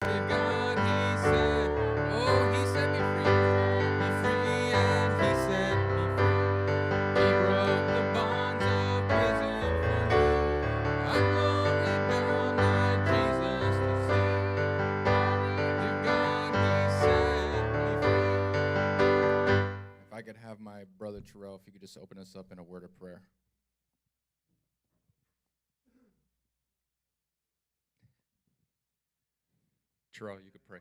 God, he said, oh, he set me free. Be free, and he set me free. He broke the bonds of prison for me. I'm lonely, bound by Jesus to see. To God, he set me free. If I could have my brother Terrell, if you could just open us up in a word of prayer. Terrell, you could pray.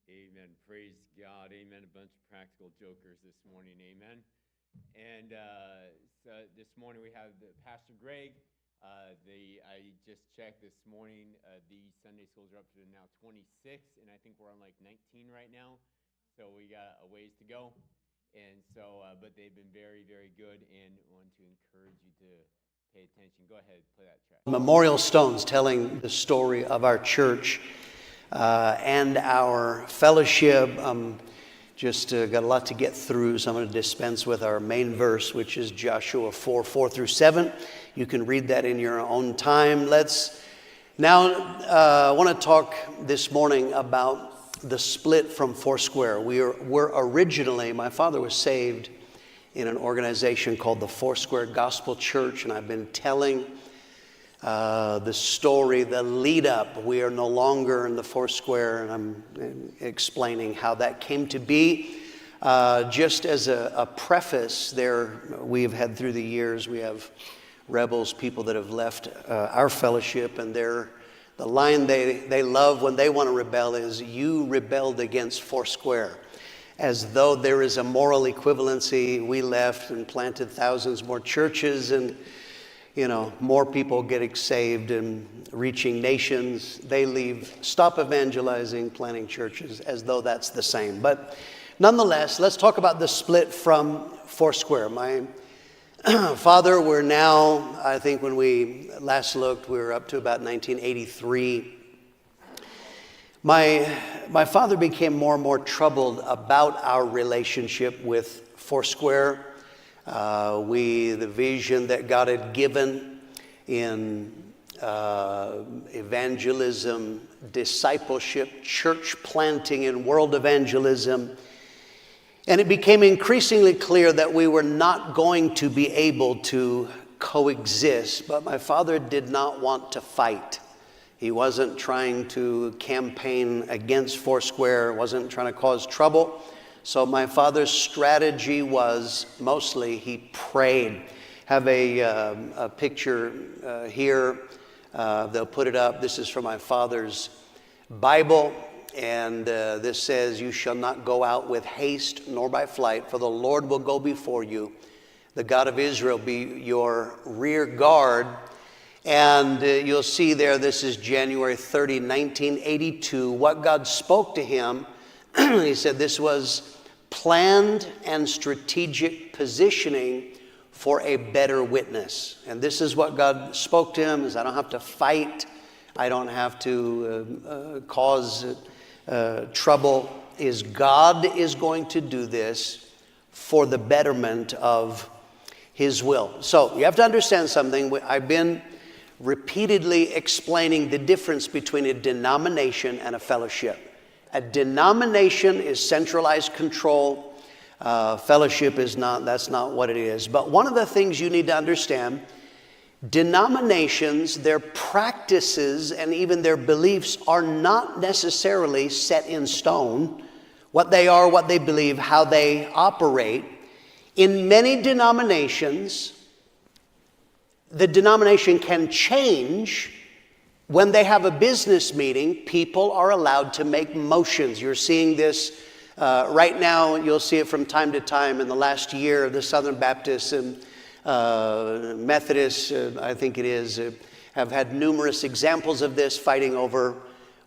Amen. Praise God. Amen. A bunch of practical jokers this morning. Amen. And so this morning we have Pastor Greg. I just checked this morning. The Sunday schools are up to now 26, and I think we're on like 19 right now. So we got a ways to go. And so, but they've been very, very good, and want to encourage you to pay attention. Go ahead, play that track. Memorial stones telling the story of our church and our fellowship. Just got a lot to get through, so I'm going to dispense with our main verse, which is Joshua 4:4-7. You can read that in your own time. Let's now, I want to talk this morning about the split from Foursquare. We're originally, my father was saved in an organization called the Foursquare Gospel Church, and I've been telling the story, the lead up. We are no longer in the Foursquare, and I'm explaining how that came to be. Just as a preface there, we've had through the years, we have rebels, people that have left our fellowship, and the line they love when they want to rebel is, you rebelled against Foursquare. As though there is a moral equivalency. We left and planted thousands more churches, and more people getting saved and reaching nations. They leave, stop evangelizing, planting churches, as though that's the same. But nonetheless, let's talk about the split from Foursquare. My father, we're now, I think when we last looked, we were up to about 1983. My father became more and more troubled about our relationship with Foursquare. The vision that God had given in evangelism, discipleship, church planting, and world evangelism. And it became increasingly clear that we were not going to be able to coexist. But my father did not want to fight. He wasn't trying to campaign against Foursquare, wasn't trying to cause trouble. So my father's strategy was mostly he prayed. Have a picture here. They'll put it up. This is from my father's Bible. And this says, you shall not go out with haste nor by flight, for the Lord will go before you. The God of Israel be your rear guard. And you'll see there, this is January 30, 1982, what God spoke to him. He said this was planned and strategic positioning for a better witness. And this is what God spoke to him, is I don't have to fight. I don't have to cause trouble. Is God is going to do this for the betterment of his will. So you have to understand something. I've been repeatedly explaining the difference between a denomination and a fellowship. A denomination is centralized control. Fellowship is not, that's not what it is. But one of the things you need to understand, denominations, their practices and even their beliefs are not necessarily set in stone. What they are, what they believe, how they operate. In many denominations, the denomination can change. When they have a business meeting, people are allowed to make motions. You're seeing this right now. You'll see it from time to time in the last year. The Southern Baptists and Methodists, I think it is, have had numerous examples of this, fighting over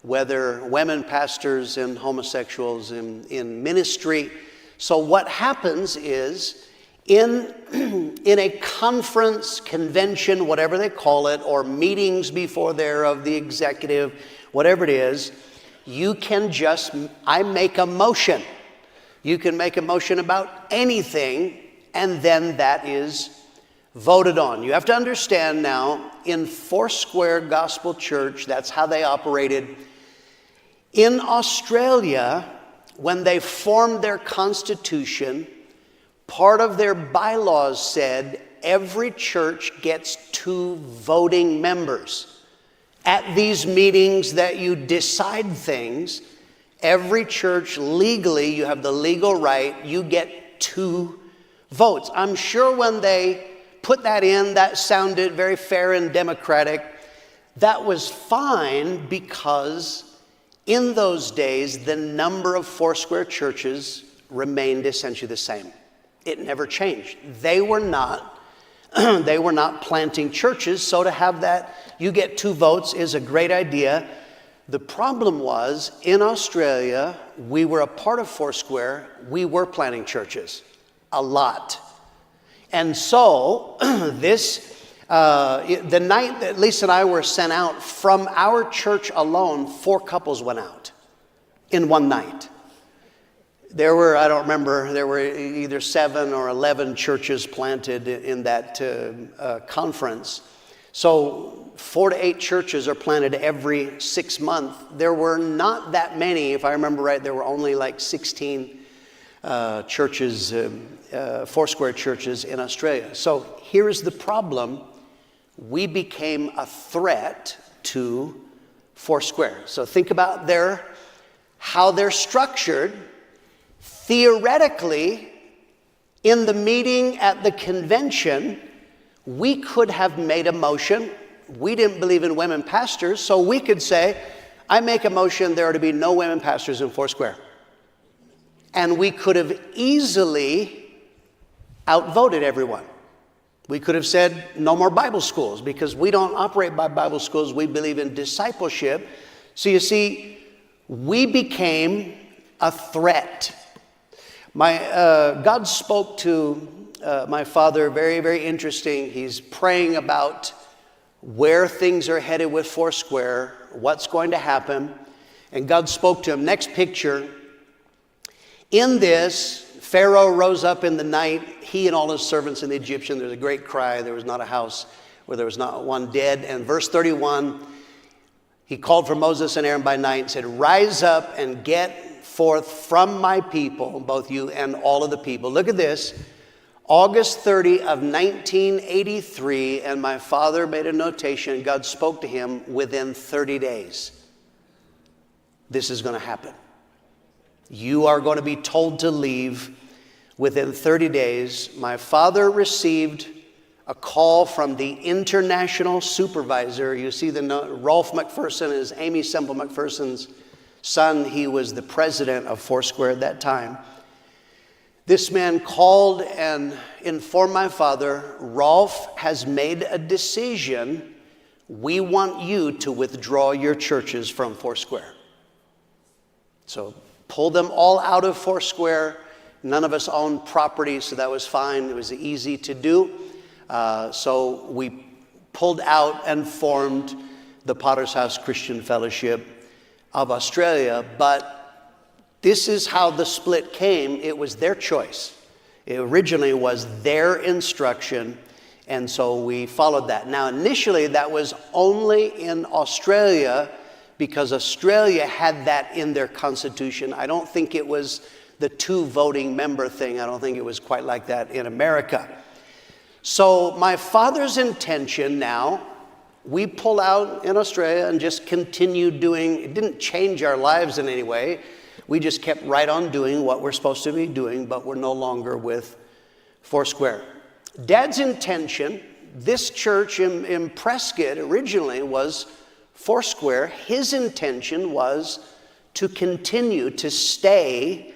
whether women pastors and homosexuals in ministry. So what happens is, In a conference, convention, whatever they call it, or meetings before there of the executive, whatever it is, you can I make a motion. You can make a motion about anything, and then that is voted on. You have to understand now, in Foursquare Gospel Church, that's how they operated. In Australia, when they formed their constitution, part of their bylaws said every church gets 2 voting members. At these meetings that you decide things, every church legally, you have the legal right, you get 2 votes. I'm sure when they put that in, that sounded very fair and democratic. That was fine because in those days, the number of Foursquare churches remained essentially the same. It never changed. They were not planting churches, so to have that, you get 2 votes is a great idea. The problem was, in Australia, we were a part of Foursquare, we were planting churches, a lot. And so, the night that Lisa and I were sent out, from our church alone, 4 couples went out in one night. There were, I don't remember, there were either 7 or 11 churches planted in that conference. So 4 to 8 churches are planted every 6 months. There were not that many, if I remember right, there were only like 16 churches, Foursquare churches in Australia. So here is the problem. We became a threat to Foursquare. So think about how they're structured. Theoretically, in the meeting at the convention, we could have made a motion. We didn't believe in women pastors, so we could say, I make a motion there are to be no women pastors in Foursquare. And we could have easily outvoted everyone. We could have said no more Bible schools because we don't operate by Bible schools. We believe in discipleship. So you see, we became a threat. God spoke to my father, very, very interesting. He's praying about where things are headed with Foursquare, what's going to happen. And God spoke to him. Next picture. In this, Pharaoh rose up in the night, he and all his servants and the Egyptian. There's a great cry. There was not a house where there was not one dead. And verse 31, he called for Moses and Aaron by night and said, rise up and get forth from my people, both you and all of the people. Look at this. August 30 of 1983, and my father made a notation. God spoke to him within 30 days. This is going to happen. You are going to be told to leave within 30 days. My father received a call from the international supervisor. You see Rolf McPherson is Amy Semple McPherson's son. He was the president of Foursquare at that time. This man called and informed my father, Rolf has made a decision. We want you to withdraw your churches from Foursquare. So pull them all out of Foursquare. None of us owned property, so that was fine. It was easy to do. So we pulled out and formed the Potter's House Christian Fellowship of Australia. But this is how the split came. It was their choice. It originally was their instruction, and so we followed that. Now, initially, that was only in Australia because Australia had that in their constitution. I don't think it was the 2 voting member thing. I don't think it was quite like that in America. So my father's intention now, we pull out in Australia and just continue doing, it didn't change our lives in any way. We just kept right on doing what we're supposed to be doing, but we're no longer with Foursquare. Dad's intention, this church in Prescott originally was Foursquare. His intention was to continue to stay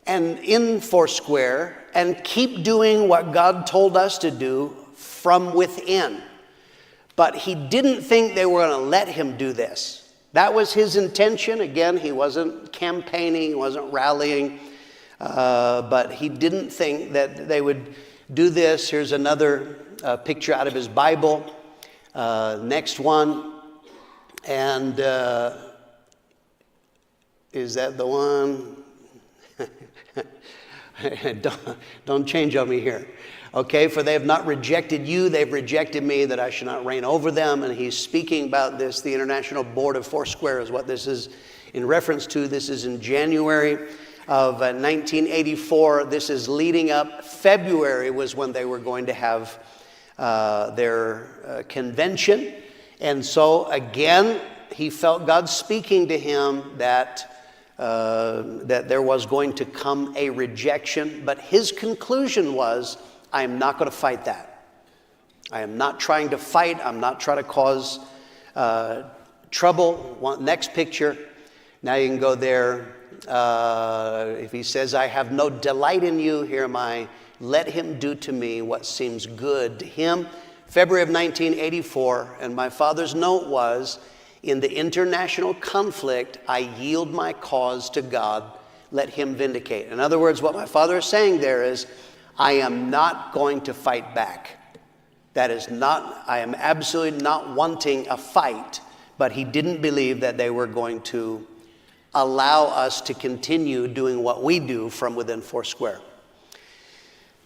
and in Foursquare and keep doing what God told us to do from within. But he didn't think they were going to let him do this. That was his intention. Again, he wasn't campaigning, he wasn't rallying, but he didn't think that they would do this. Here's another picture out of his Bible. Next one. And is that the one? Don't change on me here. Okay, for they have not rejected you, they've rejected me, that I should not reign over them. And he's speaking about this. The International Board of Foursquare is what this is in reference to. This is in January of 1984. This is leading up. February was when they were going to have their convention. And so again, he felt God speaking to him that there was going to come a rejection. But his conclusion was, I am not going to fight that. I am not trying to fight. I'm not trying to cause trouble. Next picture. Now you can go there. If he says, I have no delight in you, here am I. Let him do to me what seems good to him. February of 1984, and my father's note was, in the international conflict, I yield my cause to God. Let him vindicate. In other words, what my father is saying there is, I am not going to fight back. That is not, I am absolutely not wanting a fight, but he didn't believe that they were going to allow us to continue doing what we do from within Foursquare.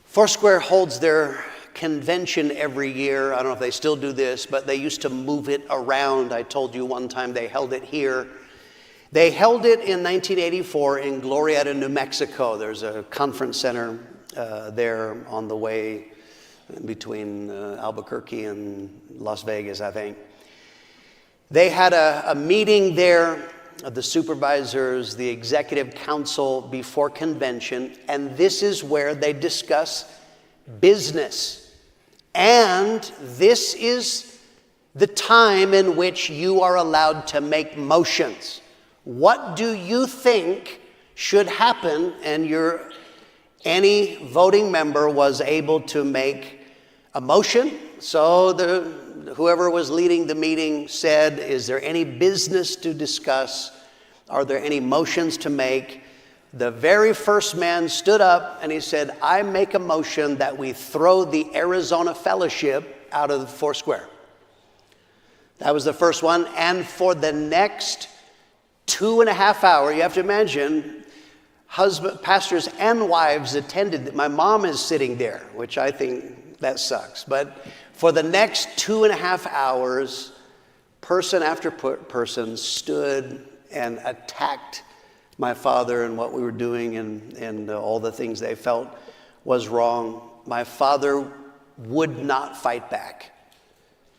Foursquare holds their convention every year. I don't know if they still do this, but they used to move it around. I told you one time they held it here. They held it in 1984 in Glorieta, New Mexico. There's a conference center there on the way between Albuquerque and Las Vegas, I think. They had a meeting there of the supervisors, the executive council before convention, and this is where they discuss business. And this is the time in which you are allowed to make motions. What do you think should happen? And any voting member was able to make a motion. So whoever was leading the meeting said, is there any business to discuss? Are there any motions to make? The very first man stood up and he said, I make a motion that we throw the Arizona Fellowship out of the Foursquare. That was the first one. And for the next 2.5 hours, you have to imagine, pastors and wives attended. My mom is sitting there, which I think that sucks. But for the next 2.5 hours, person after person stood and attacked my father and what we were doing and all the things they felt was wrong. My father would not fight back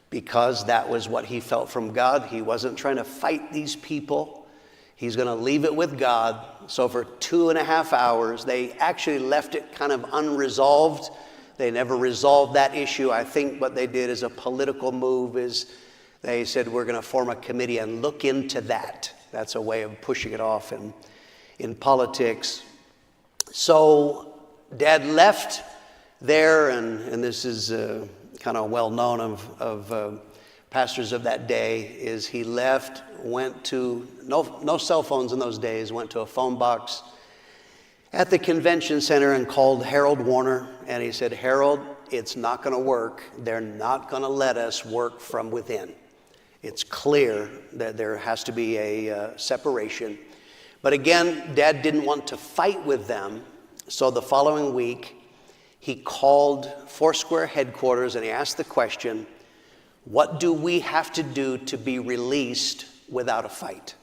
because that was what he felt from God. He wasn't trying to fight these people. He's going to leave it with God. So for 2.5 hours, they actually left it kind of unresolved. They never resolved that issue. I think what they did as a political move is they said, we're going to form a committee and look into that. That's a way of pushing it off in politics. So Dad left there, and this is kind of well known of pastors of that day, is he left, went to, no cell phones in those days, went to a phone box at the convention center and called Harold Warner, and he said, Harold, it's not going to work. They're not going to let us work from within. It's clear that there has to be a separation. But again, Dad didn't want to fight with them, so the following week, he called Foursquare headquarters and he asked the question, what do we have to do to be released without a fight?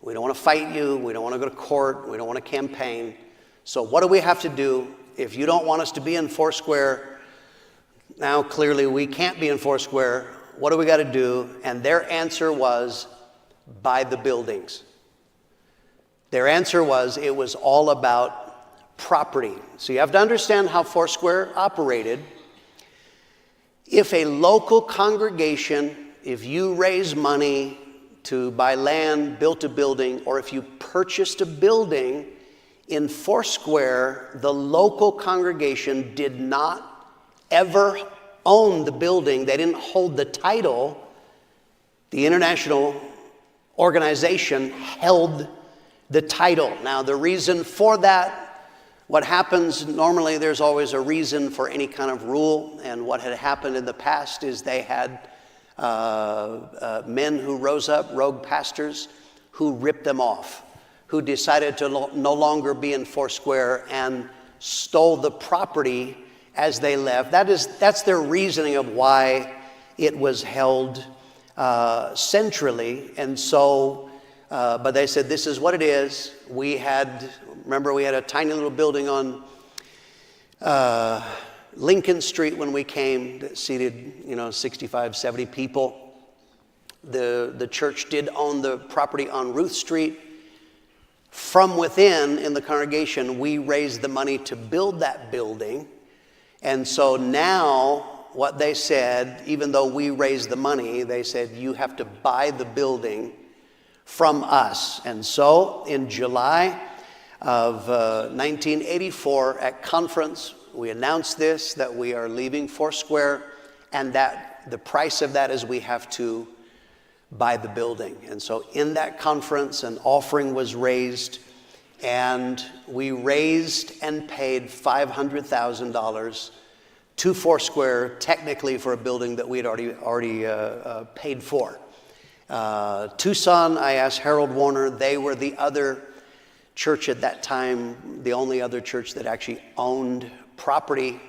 We don't want to fight you. We don't want to go to court. We don't want to campaign. So what do we have to do? If you don't want us to be in Foursquare, now clearly we can't be in Foursquare. What do we got to do? And their answer was, buy the buildings. Their answer was, it was all about property. So you have to understand how Foursquare operated. If a local congregation, if you raise money to buy land, built a building, or if you purchased a building in Foursquare, the local congregation did not ever own the building. They didn't hold the title. The international organization held the title. Now, the reason for that What happens, normally there's always a reason for any kind of rule, and what had happened in the past is they had men who rose up, rogue pastors, who ripped them off, who decided to no longer be in Foursquare and stole the property as they left. That's their reasoning of why it was held centrally. And so, but they said, this is what it is. Remember, we had a tiny little building on Lincoln Street when we came that seated, 65, 70 people. The church did own the property on Ruth Street. From within, in the congregation, we raised the money to build that building. And so now, what they said, even though we raised the money, they said, you have to buy the building from us. And so, in July of 1984, at conference, we announced this, that we are leaving Foursquare, and that the price of that is we have to buy the building. And so in that conference, an offering was raised, and we raised and paid $500,000 to Foursquare, technically for a building that we had already paid for. Tucson, I asked Harold Warner. They were the other church at that time, the only other church that actually owned property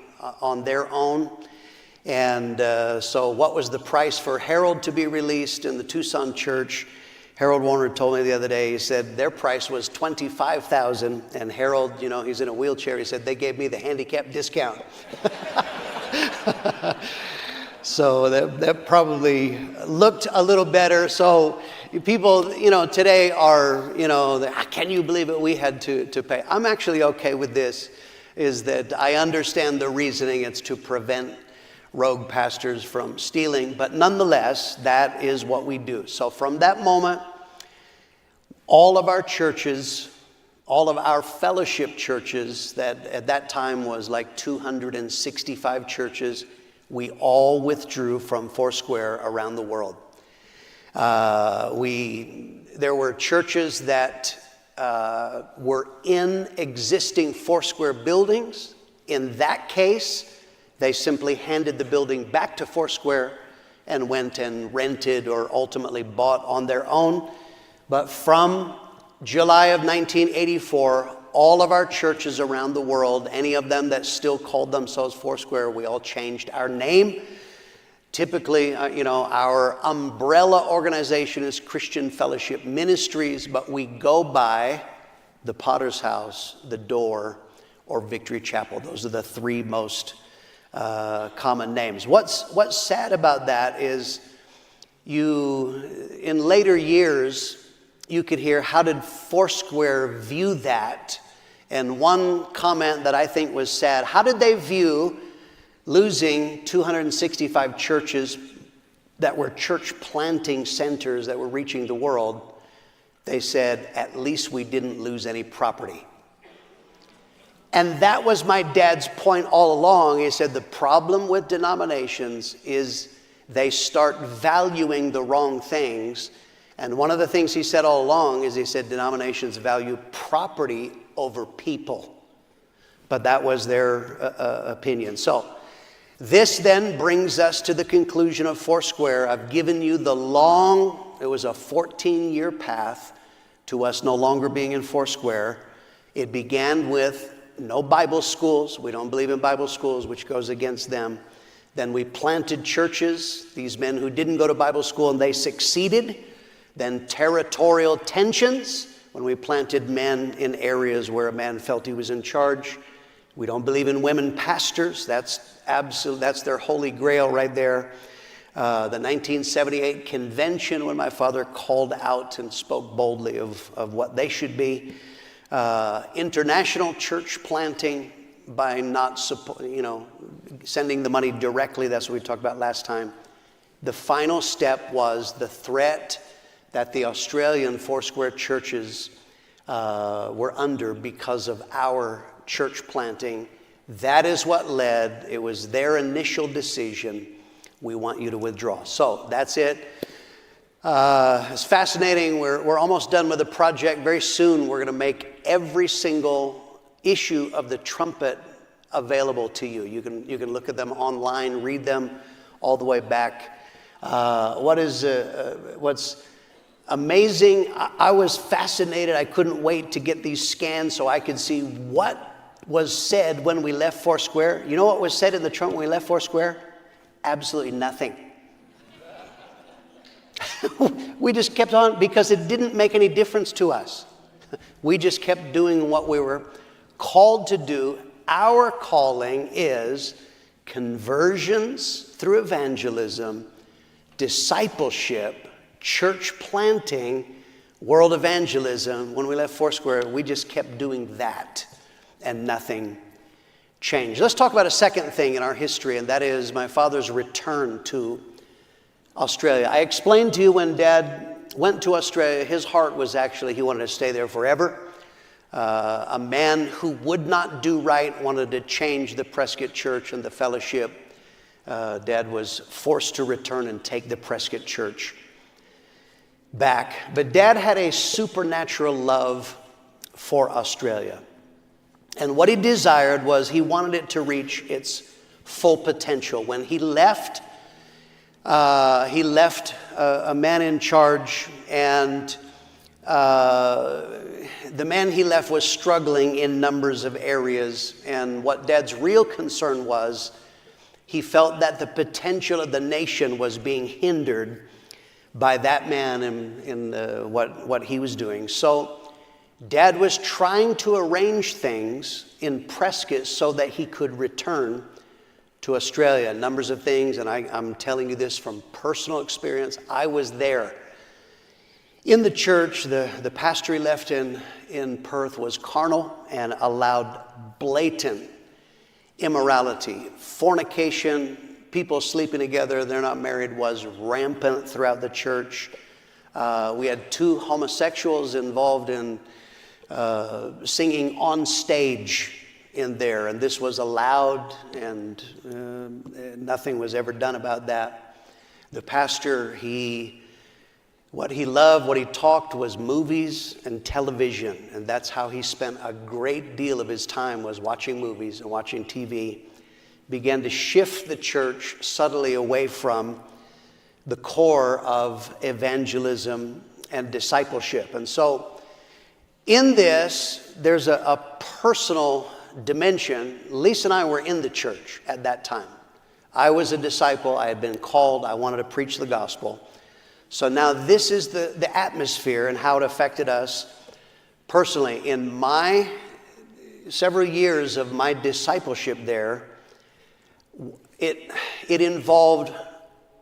on their own. And so what was the price for Harold to be released in the Tucson church? Harold Warner told me the other day, he said their price was $25,000, and Harold, he's in a wheelchair, he said they gave me the handicap discount. So that probably looked a little better. So people, today are, can you believe it? We had to pay. I'm actually okay with this, is that I understand the reasoning. It's to prevent rogue pastors from stealing, but nonetheless, that is what we do. So from that moment, all of our churches, all of our fellowship churches, that at that time was like 265 churches, we all withdrew from Foursquare around the world. There were churches that were in existing Foursquare buildings. In that case, they simply handed the building back to Foursquare and went and rented or ultimately bought on their own. But from July of 1984, all of our churches around the world, any of them that still called themselves Foursquare, we all changed our name. Typically, our umbrella organization is Christian Fellowship Ministries, but we go by the Potter's House, the Door, or Victory Chapel. Those are the three most common names. What's sad about that is in later years, you could hear, how did Foursquare view that? And one comment that I think was sad, how did they view losing 265 churches that were church planting centers that were reaching the world? They said, at least we didn't lose any property. And that was my dad's point all along. He said the problem with denominations is they start valuing the wrong things. And one of the things he said all along is he said denominations value property over people. But that was their opinion. So this then brings us to the conclusion of Foursquare. I've given you it was a 14-year path to us no longer being in Foursquare. It began with no Bible schools. We don't believe in Bible schools, which goes against them. Then we planted churches, these men who didn't go to Bible school, and they succeeded. Then territorial tensions, when we planted men in areas where a man felt he was in charge. We don't believe in women pastors. That's their holy grail right there. The 1978 convention, when my father called out and spoke boldly of what they should be. International church planting by not sending the money directly. That's what we talked about last time. The final step was the threat that the Australian Foursquare churches were under because of our church planting. That is what led. It was their initial decision. We want you to withdraw. So that's it. It's fascinating. We're almost done with the project. Very soon we're going to make every single issue of the trumpet available to you. You can look at them online, read them all the way back. What's amazing, I was fascinated. I couldn't wait to get these scans so I could see what was said when we left Foursquare. You know what was said in the trumpet when we left Foursquare? Absolutely nothing. We just kept on because it didn't make any difference to us. We just kept doing what we were called to do. Our calling is conversions through evangelism, discipleship, church planting, world evangelism. When we left Foursquare, we just kept doing that, and nothing changed. Let's talk about a second thing in our history, and that is my father's return to Australia. I explained to you when Dad went to Australia, his heart was actually, he wanted to stay there forever. A man who would not do right, wanted to change the Prescott Church and the fellowship. Dad was forced to return and take the Prescott Church back. But Dad had a supernatural love for Australia. And what he desired was he wanted it to reach its full potential. When he left a man in charge, and the man he left was struggling in numbers of areas. And what Dad's real concern was, he felt that the potential of the nation was being hindered by that man in what he was doing. So Dad was trying to arrange things in Prescott so that he could return to Australia. Numbers of things, and I'm telling you this from personal experience. I was there. In the church, the pastor he left in Perth was carnal and allowed blatant immorality. Fornication, people sleeping together, they're not married, was rampant throughout the church. We had 2 homosexuals involved in singing on stage in there, and this was allowed, and nothing was ever done about that. The pastor, what he loved, what he talked was movies and television, and that's how he spent a great deal of his time, was watching movies and watching TV. Began to shift the church subtly away from the core of evangelism and discipleship. And so in this, there's a personal dimension. Lisa and I were in the church at that time. I was a disciple. I had been called. I wanted to preach the gospel. So now this is the atmosphere and how it affected us personally. In my several years of my discipleship there, it involved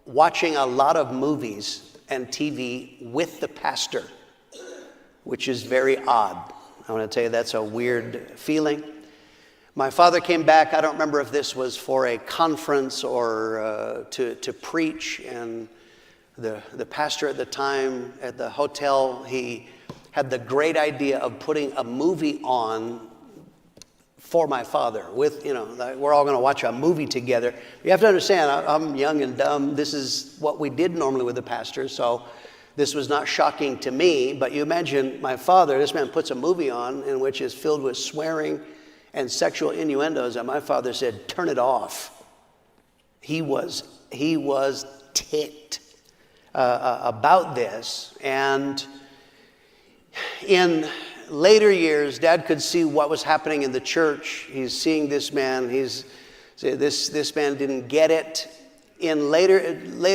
watching a lot of movies and TV with the pastor, which is very odd. I want to tell you that's a weird feeling. My father came back. I don't remember if this was for a conference or to preach, and the pastor at the time at the hotel, he had the great idea of putting a movie on for my father. With, we're all going to watch a movie together. You have to understand, I'm young and dumb. This is what we did normally with the pastor, so this was not shocking to me. But you imagine my father, this man puts a movie on in which is filled with swearing and sexual innuendos, and my father said, "Turn it off." He was ticked about this. And in later years, Dad could see what was happening in the church. He's seeing this man. This man didn't get it. In later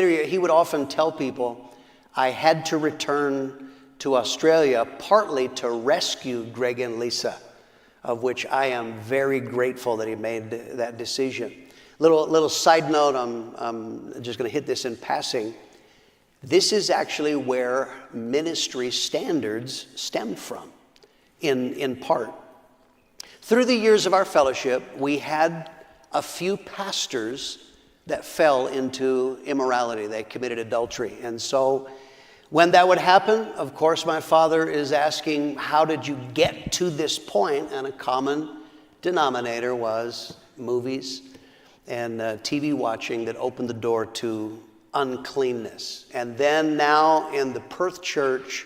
years, he would often tell people, "I had to return to Australia partly to rescue Greg and Lisa," of which I am very grateful that he made that decision. Little side note, I'm just going to hit this in passing. This is actually where ministry standards stemmed from, in part. Through the years of our fellowship, we had a few pastors that fell into immorality. They committed adultery. And so when that would happen, of course, my father is asking, how did you get to this point? And a common denominator was movies and TV watching that opened the door to uncleanness. And then now in the Perth church,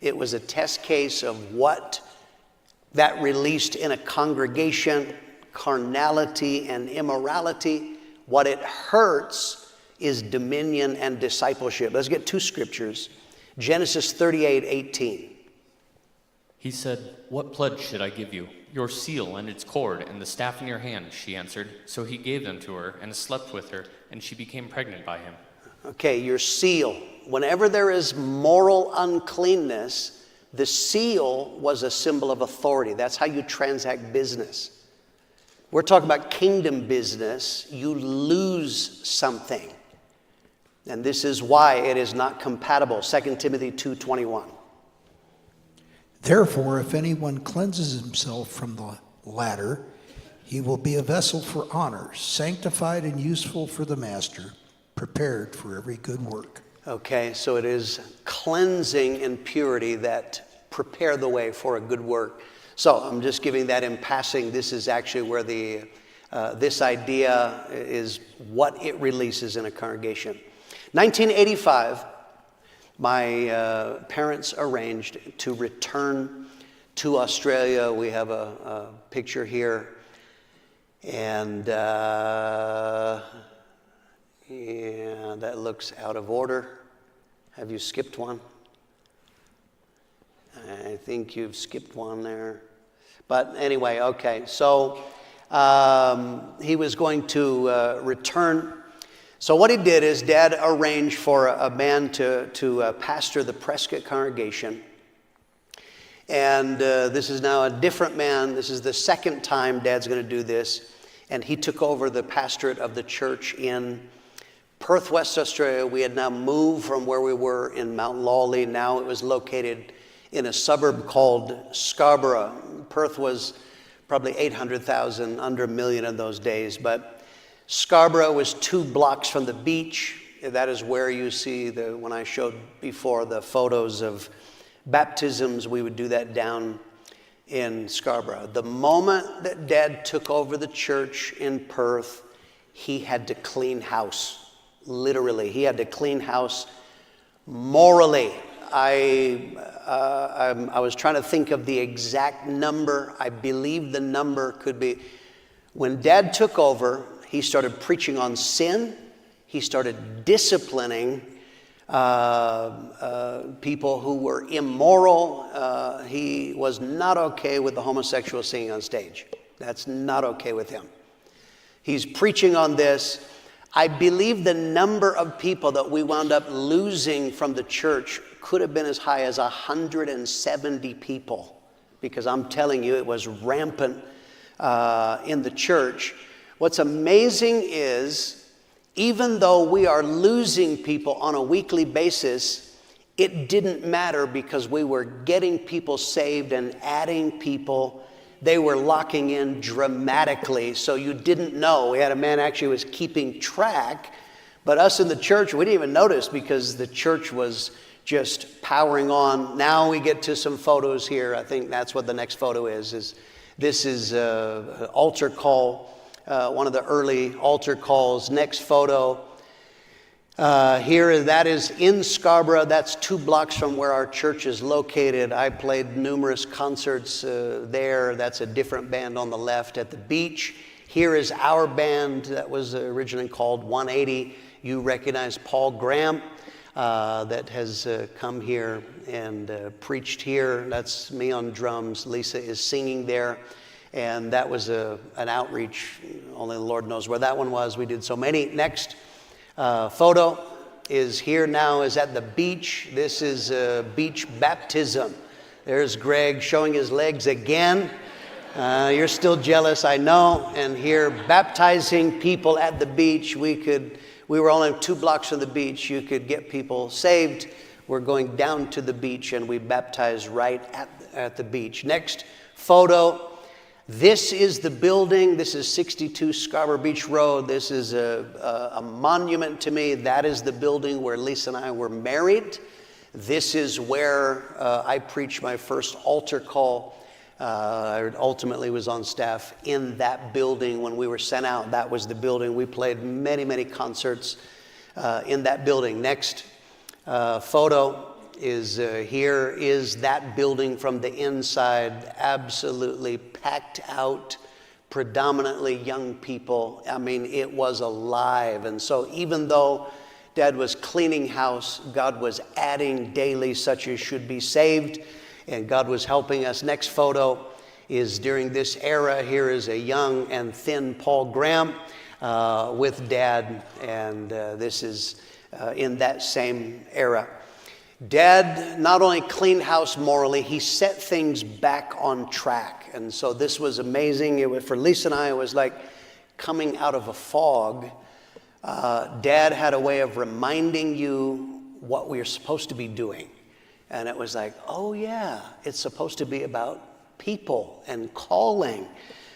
it was a test case of what that released in a congregation carnality and immorality. What it hurts is dominion and discipleship. Let's get two scriptures. Genesis 38:18. He said, "What pledge should I give you? Your seal and its cord and the staff in your hand," she answered. So he gave them to her and slept with her, and she became pregnant by him. Okay, your seal. Whenever there is moral uncleanness, the seal was a symbol of authority. That's how you transact business. We're talking about kingdom business. You lose something. And this is why it is not compatible. 2 Timothy 2:21. Therefore, if anyone cleanses himself from the latter, he will be a vessel for honor, sanctified and useful for the master, prepared for every good work. Okay, so it is cleansing and purity that prepare the way for a good work. So I'm just giving that in passing. This is actually where this idea is what it releases in a congregation. 1985, my parents arranged to return to Australia. We have a picture here. And yeah, that looks out of order. Have you skipped one? I think you've skipped one there. But anyway, okay. So he was going to return. So what he did is Dad arranged for a man to pastor the Prescott congregation. And this is now a different man. This is the second time Dad's going to do this. And he took over the pastorate of the church in Perth, West Australia. We had now moved from where we were in Mount Lawley. Now it was located in a suburb called Scarborough. Perth was probably 800,000, under a million in those days. But Scarborough was 2 blocks from the beach. That is where you see, when I showed before the photos of baptisms, we would do that down in Scarborough. The moment that Dad took over the church in Perth, he had to clean house. Literally, he had to clean house morally. I was trying to think of the exact number. I believe the number could be, when Dad took over, he started preaching on sin. He started disciplining people who were immoral. He was not okay with the homosexual singing on stage. That's not okay with him. He's preaching on this. I believe the number of people that we wound up losing from the church could have been as high as 170 people, because I'm telling you, it was rampant in the church. What's amazing is, even though we are losing people on a weekly basis, it didn't matter, because we were getting people saved and adding people. They were locking in dramatically, so you didn't know. We had a man actually was keeping track, but us in the church, we didn't even notice, because the church was just powering on. Now we get to some photos here. I think that's what the next photo is this is an altar call, one of the early altar calls. Next photo. Here, that is in Scarborough. That's 2 blocks from where our church is located. I played numerous concerts there. That's a different band on the left at the beach. Here is our band that was originally called 180. You recognize Paul Graham that has come here and preached here. That's me on drums. Lisa is singing there. And that was an outreach. Only the Lord knows where that one was. We did so many. Next photo is here now, is at the beach. This is beach baptism. There's Greg showing his legs again. You're still jealous, I know. And here, baptizing people at the beach. We were only 2 blocks from the beach. You could get people saved. We're going down to the beach, and we baptize right at the beach. Next photo. This is the building. This is 62 Scarborough Beach Road. This is a monument to me. That is the building where Lisa and I were married. This is where I preached my first altar call. I ultimately was on staff in that building when we were sent out. That was the building. We played many, many concerts in that building. Next photo. here is that building from the inside, absolutely packed out, predominantly young people. I mean, it was alive. And so even though Dad was cleaning house, God was adding daily such as should be saved, and God was helping us. Next photo is during this era. Here is a young and thin Paul Graham with Dad, and this is in that same era. Dad not only cleaned house morally, he set things back on track. And so this was amazing. For Lisa and I, it was like coming out of a fog. Dad had a way of reminding you what we are supposed to be doing. And it was like, oh yeah, it's supposed to be about people and calling,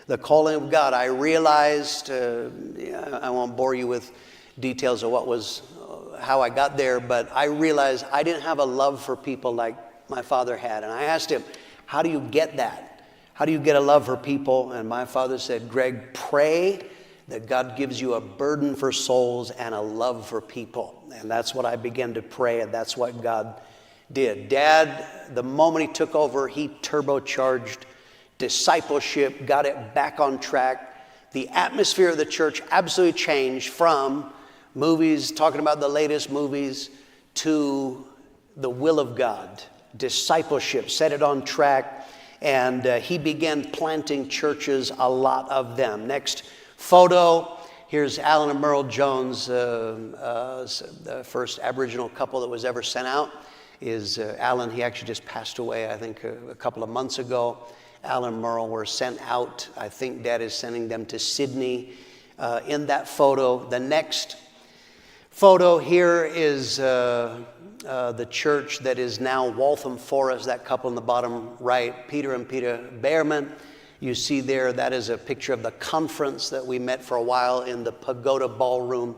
the calling of God. I realized, I won't bore you with details of how I got there, but I realized I didn't have a love for people like my father had. And I asked him, how do you get that? How do you get a love for people? And my father said, Greg, pray that God gives you a burden for souls and a love for people. And that's what I began to pray, and that's what God did. Dad, the moment he took over, he turbocharged discipleship, got it back on track. The atmosphere of the church absolutely changed from movies, talking about the latest movies, to the will of God. Discipleship, set it on track, and he began planting churches, a lot of them. Next photo, here's Alan and Merle Jones, the first Aboriginal couple that was ever sent out. Is Alan, he actually just passed away, I think, a couple of months ago. Alan and Merle were sent out. I think Dad is sending them to Sydney. In that photo, the next photo here is the church that is now Waltham Forest, that couple in the bottom right, Peter and Peter Behrman. You see there, that is a picture of the conference that we met for a while in the Pagoda Ballroom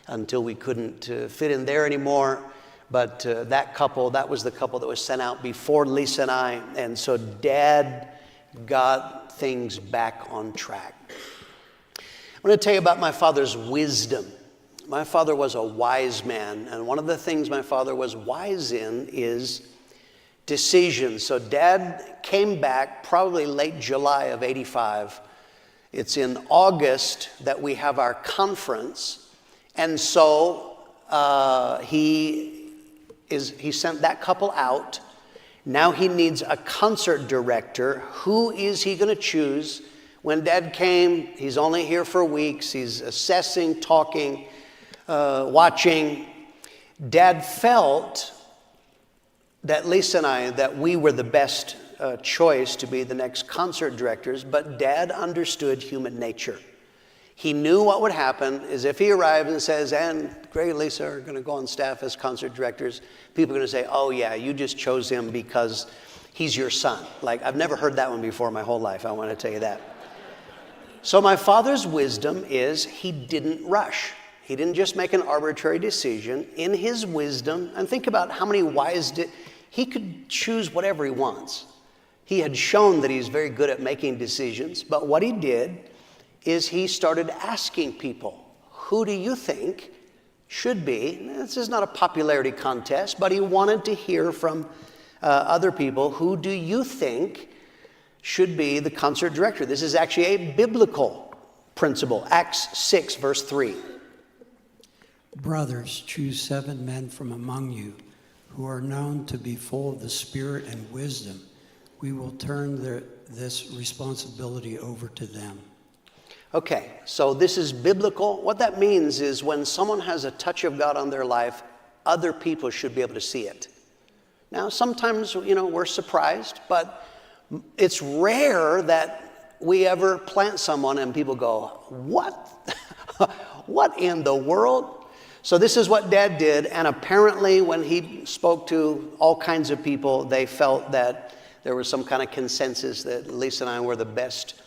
until we couldn't fit in there anymore. But that couple, that was the couple that was sent out before Lisa and I. And so Dad got things back on track. I'm going to tell you about my father's wisdom. My father was a wise man, and one of the things my father was wise in is decision. So Dad came back probably late July of '85. It's in August that we have our conference, and so he sent that couple out. Now he needs a concert director. Who is he going to choose? When Dad came, he's only here for weeks. He's assessing, talking, watching. Dad felt that Lisa and I, that we were the best choice to be the next concert directors, but Dad understood human nature. He knew what would happen is if he arrived and says, and Greg and Lisa are going to go on staff as concert directors, people are going to say, oh yeah, you just chose him because he's your son. Like, I've never heard that one before in my whole life, I want to tell you that. So my father's wisdom is he didn't rush. He didn't just make an arbitrary decision. In his wisdom, and think about how many he could choose whatever he wants. He had shown that he's very good at making decisions, but what he did is he started asking people, who do you think should be? This is not a popularity contest, but he wanted to hear from other people, who do you think should be the concert director? This is actually a biblical principle. Acts 6, verse 3. Brothers, choose 7 men from among you who are known to be full of the Spirit and wisdom. We will turn this responsibility over to them. Okay, so this is biblical. What that means is when someone has a touch of God on their life, other people should be able to see it. Now, sometimes, we're surprised, but it's rare that we ever plant someone and people go, what? What in the world? So this is what Dad did, and apparently when he spoke to all kinds of people, they felt that there was some kind of consensus that Lisa and I were the best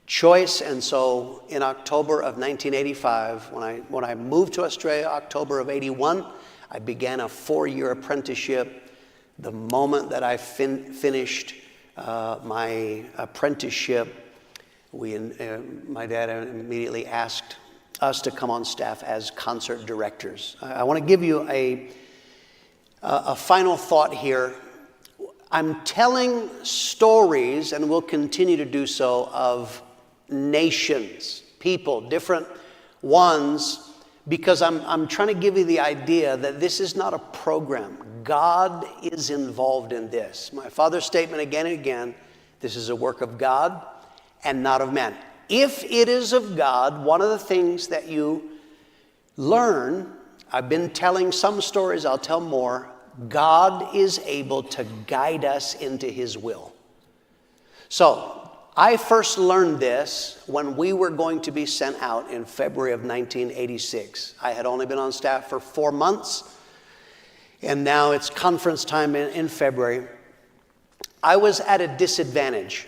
choice. And so in October of 1985, when I moved to Australia, October of '81, I began a 4-year apprenticeship. The moment that I finished my apprenticeship, my dad immediately asked us to come on staff as concert directors. I want to give you a final thought here. I'm telling stories, and will continue to do so, of nations, people, different ones, because I'm trying to give you the idea that this is not a program. God is involved in this. My father's statement again and again, this is a work of God and not of man. If it is of God, one of the things that you learn, I've been telling some stories, I'll tell more, God is able to guide us into his will. So, I first learned this when we were going to be sent out in February of 1986. I had only been on staff for 4 months, and now it's conference time in February. I was at a disadvantage.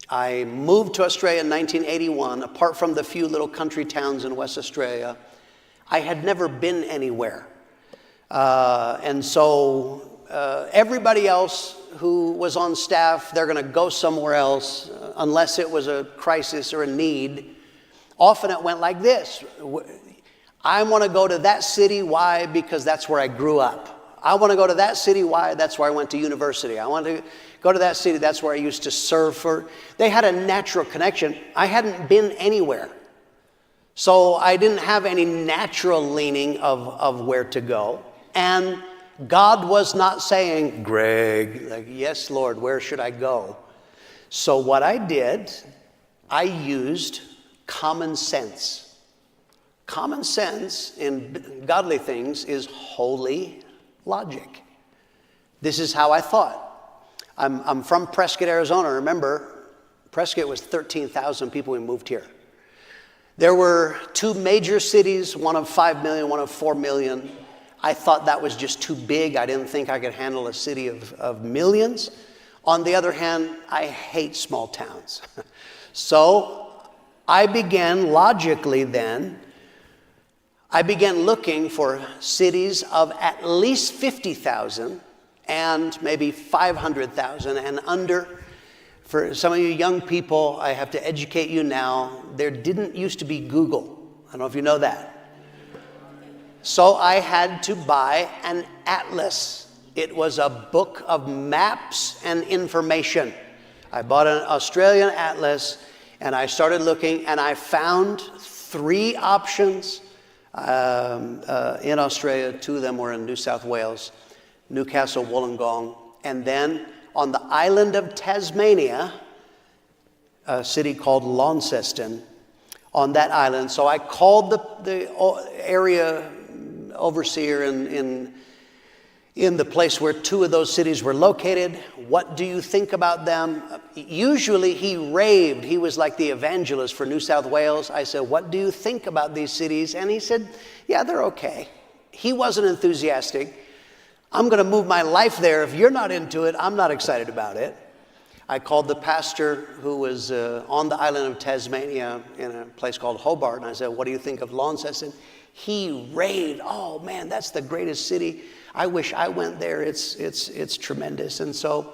I moved to Australia in 1981. Apart from the few little country towns in West Australia, I had never been anywhere. And so everybody else who was on staff, they're going to go somewhere else unless it was a crisis or a need. Often it went like this. I want to go to that city. Why? Because that's where I grew up. I want to go to that city. Why? That's where I went to university. I want to go to that city. That's where I used to serve for. They had a natural connection. I hadn't been anywhere. So I didn't have any natural leaning of where to go. And God was not saying, Greg, like, yes, Lord, where should I go? So what I did, I used common sense. Common sense in godly things is holy logic. This is how I thought. I'm from Prescott, Arizona. Remember, Prescott was 13,000 people when we moved here. There were 2 major cities, one of 5 million, one of 4 million. I thought that was just too big. I didn't think I could handle a city of millions. On the other hand, I hate small towns. So I began logically then, I began looking for cities of at least 50,000 and maybe 500,000 and under. For some of you young people, I have to educate you now, there didn't used to be Google. I don't know if you know that. So I had to buy an atlas. It was a book of maps and information. I bought an Australian atlas, and I started looking, and I found 3 options in Australia. 2 of them were in New South Wales, Newcastle, Wollongong, and then on the island of Tasmania, a city called Launceston, on that island. So I called the area overseer in the place where 2 of those cities were located. What do you think about them? Usually he raved. He was like the evangelist for New South Wales. I said, what do you think about these cities? And he said, yeah, they're okay. He wasn't enthusiastic. I'm going to move my life there. If you're not into it, I'm not excited about it. I called the pastor who was on the island of Tasmania in a place called Hobart, and I said, what do you think of Launceston? He raved, oh man, that's the greatest city. I wish I went there. It's tremendous. And so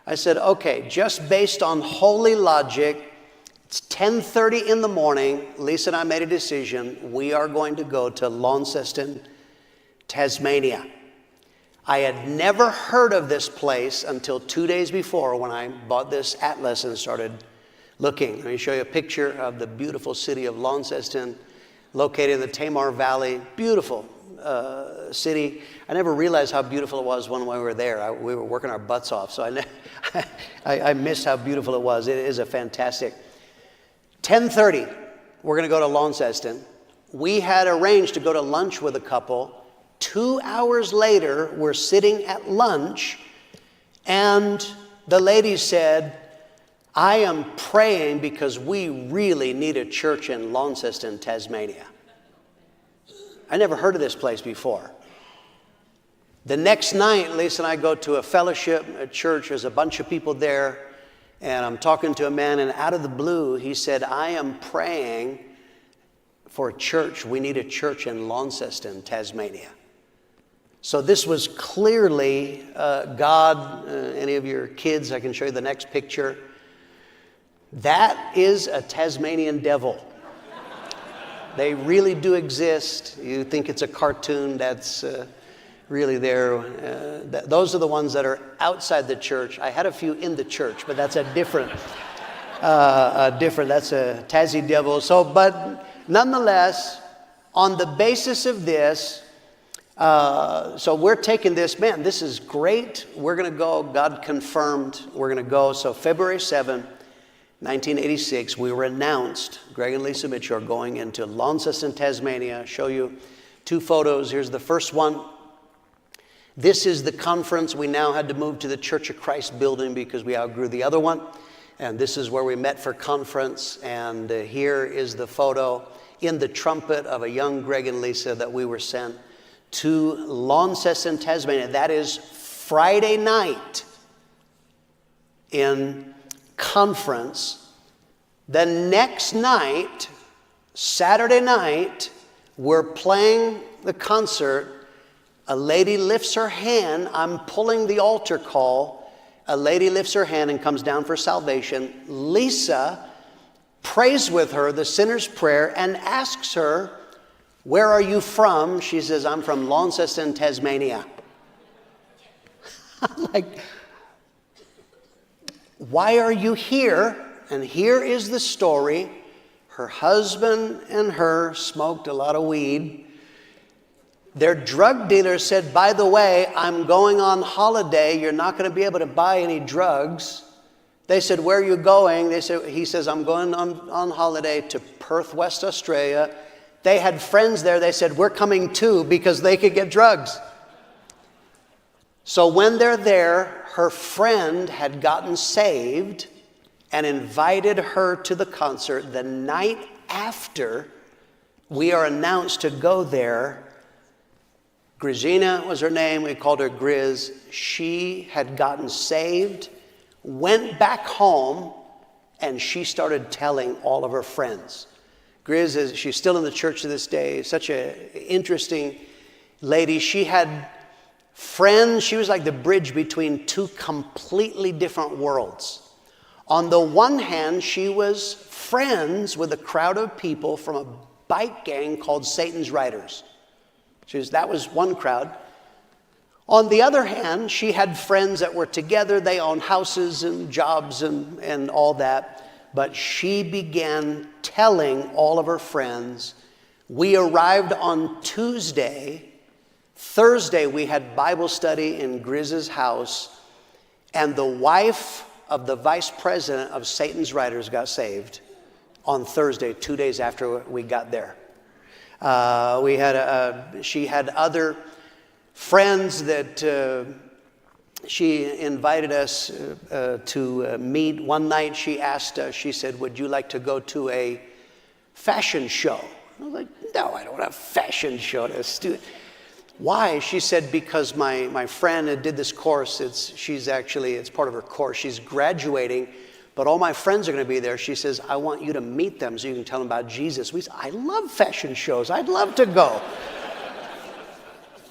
I said, okay, just based on holy logic, it's 10:30 in the morning. Lisa and I made a decision. We are going to go to Launceston, Tasmania. I had never heard of this place until 2 days before when I bought this atlas and started looking. Let me show you a picture of the beautiful city of Launceston, located in the Tamar Valley. Beautiful city. I never realized how beautiful it was when we were there. We were working our butts off, so I missed how beautiful it was. It is a fantastic. 10:30, we're going to go to Launceston. We had arranged to go to lunch with a couple. 2 hours later, we're sitting at lunch, and the lady said, I am praying because we really need a church in Launceston, Tasmania. I never heard of this place before. The next night, Lisa and I go to a fellowship, a church. There's a bunch of people there, and I'm talking to a man, and out of the blue, he said, I am praying for a church. We need a church in Launceston, Tasmania. So this was clearly God. Any of your kids, I can show you the next picture. That is a Tasmanian devil. They really do exist. You think it's a cartoon, that's really there. Those are the ones that are outside the church. I had a few in the church, but that's that's a Tassie devil. So, but nonetheless, on the basis of this, so we're taking this, man, this is great. We're going to go. God confirmed we're going to go. So February 7, 1986, we were announced, Greg and Lisa Mitchell are going into Launceston, Tasmania. I'll show you 2 photos. Here's the first one. This is the conference. We now had to move to the Church of Christ building because we outgrew the other one. And this is where we met for conference. And here is the photo in the trumpet of a young Greg and Lisa that we were sent to Launceston, Tasmania. That is Friday night in conference. The next night, Saturday night, we're playing the concert. A lady lifts her hand. I'm pulling the altar call. A lady lifts her hand and comes down for salvation. Lisa prays with her the sinner's prayer and asks her, "Where are you from?" She says, "I'm from Launceston, Tasmania." I'm like, "Why are you here?" And here is the story. Her husband and her smoked a lot of weed. Their drug dealer said, "By the way, I'm going on holiday. You're not going to be able to buy any drugs." They said, "Where are you going?" He says, "I'm going on holiday to Perth, West Australia." They had friends there. They said, "We're coming too," because they could get drugs. So when they're there, her friend had gotten saved and invited her to the concert. The night after we are announced to go there, Grizina was her name. We called her Grizz. She had gotten saved, went back home, and she started telling all of her friends. Grizz, she's still in the church to this day. Such an interesting lady. She had friends. She was like the bridge between 2 completely different worlds. On the one hand, she was friends with a crowd of people from a bike gang called Satan's Riders. That was one crowd. On the other hand, she had friends that were together. They owned houses and jobs and all that. But she began telling all of her friends. We arrived on Tuesday. Thursday, we had Bible study in Grizz's house. And the wife of the vice president of Satan's Riders got saved on Thursday, 2 days after we got there. She had other friends that she invited us to meet. One night she asked us, she said, "Would you like to go to a fashion show?" I was like, "No, I don't want a fashion show. That's stupid." Why? She said, "Because my friend did this course. It's part of her course. She's graduating, but all my friends are going to be there." She says, "I want you to meet them so you can tell them about Jesus." I love fashion shows. I'd love to go.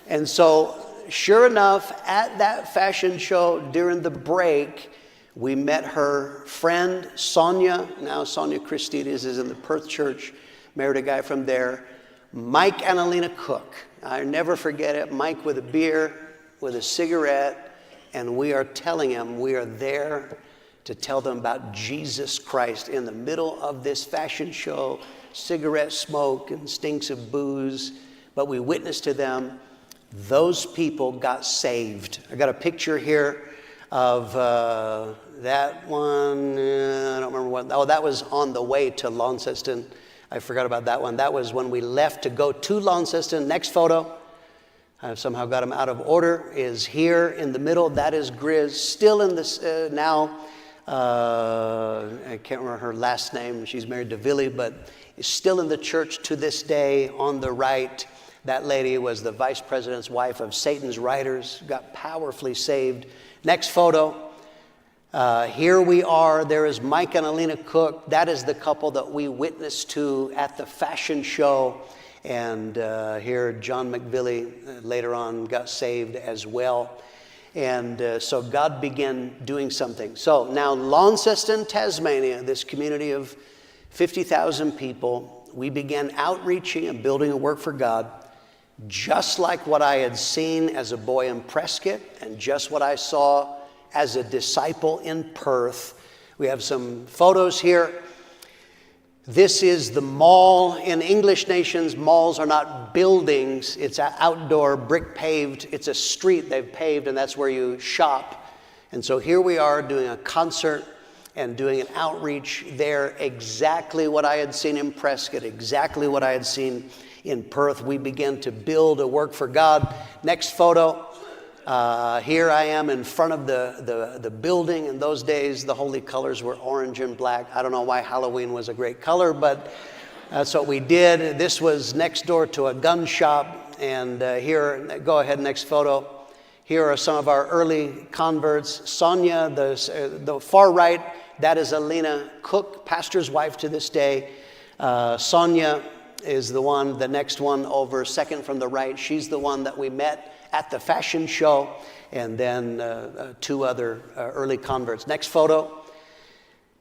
And so, sure enough, at that fashion show during the break, we met her friend, Sonia. Now Sonia Christidis is in the Perth church, married a guy from there. Mike and Alina Cook. I never forget it. Mike with a beer, with a cigarette, and we are telling him we are there to tell them about Jesus Christ in the middle of this fashion show, cigarette smoke and stinks of booze. But we witnessed to them. Those people got saved. I got a picture here of that one. I don't remember what. Oh, that was on the way to Launceston. I forgot about that one. That was when we left to go to Launceston. Next photo. I've somehow got them out of order. Is here in the middle. That is Grizz. Still in this now. I can't remember her last name. She's married to Billy, but is still in the church to this day. On the right, that lady was the vice president's wife of Satan's Riders, got powerfully saved. Next photo. Here we are. There is Mike and Alina Cook. That is the couple that we witnessed to at the fashion show. And here John McVilly later on got saved as well. And so God began doing something. So now Launceston, Tasmania, this community of 50,000 people, we began outreaching and building a work for God. just like what I had seen as a boy in Prescott and just what I saw as a disciple in Perth. We have some photos here. This is the mall. In English nations, malls are not buildings. It's an outdoor, brick paved. It's a street they've paved, and that's where you shop. And so here we are doing a concert and doing an outreach there. Exactly what I had seen in Prescott, exactly what I had seen in Perth. We began to build a work for God. Next photo. Here I am in front of the building. In those days, the holy colors were orange and black. I don't know why Halloween was a great color, but that's what we did. This was next door to a gun shop. And here, go ahead, next photo. Here are some of our early converts. Sonia, the far right, that is Alina Cook, pastor's wife to this day. Sonia is the next one over, second from the right. She's the one that we met at the fashion show, and then two other early converts. Next photo.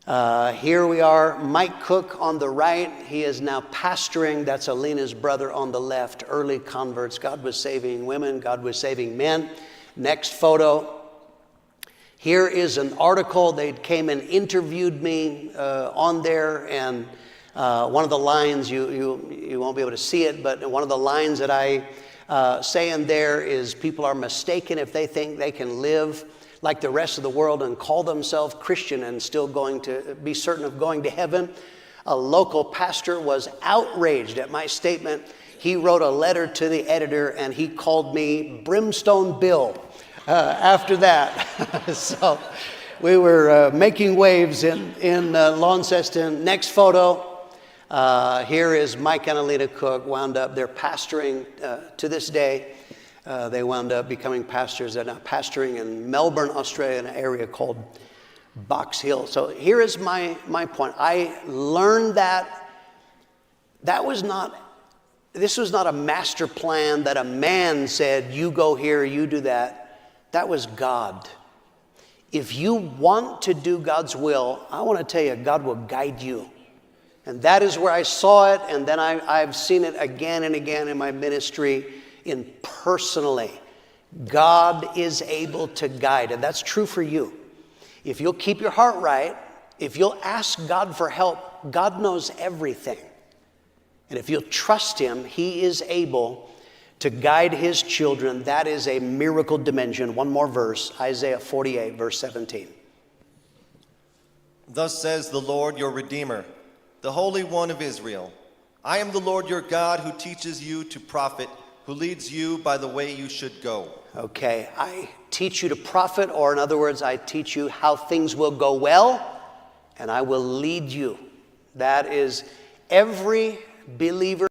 Here we are, Mike Cook on the right. He is now pastoring. That's Alina's brother on the left. Early converts. God was saving women. God was saving men. Next photo. Here is an article. They came and interviewed me on there, and one of the lines, you won't be able to see it, but one of the lines that I say in there is, people are mistaken if they think they can live like the rest of the world and call themselves Christian and still going to be certain of going to heaven. A local pastor was outraged at my statement. He wrote a letter to the editor and he called me Brimstone Bill after that. So we were making waves in Launceston. Next photo. Here is Mike and Alina Cook, wound up, they're pastoring to this day. They wound up becoming pastors. They're now pastoring in Melbourne, Australia, in an area called Box Hill. So here is my point. I learned that this was not a master plan that a man said, you go here, you do that. That was God. If you want to do God's will, I want to tell you, God will guide you. And that is where I saw it, and then I've seen it again and again in my ministry personally. God is able to guide, and that's true for you. If you'll keep your heart right, if you'll ask God for help, God knows everything. And if you'll trust Him, He is able to guide His children. That is a miracle dimension. One more verse, Isaiah 48, verse 17. Thus says the Lord your Redeemer, the Holy One of Israel. I am the Lord your God who teaches you to profit, who leads you by the way you should go. Okay, I teach you to profit, or in other words, I teach you how things will go well, and I will lead you. That is every believer.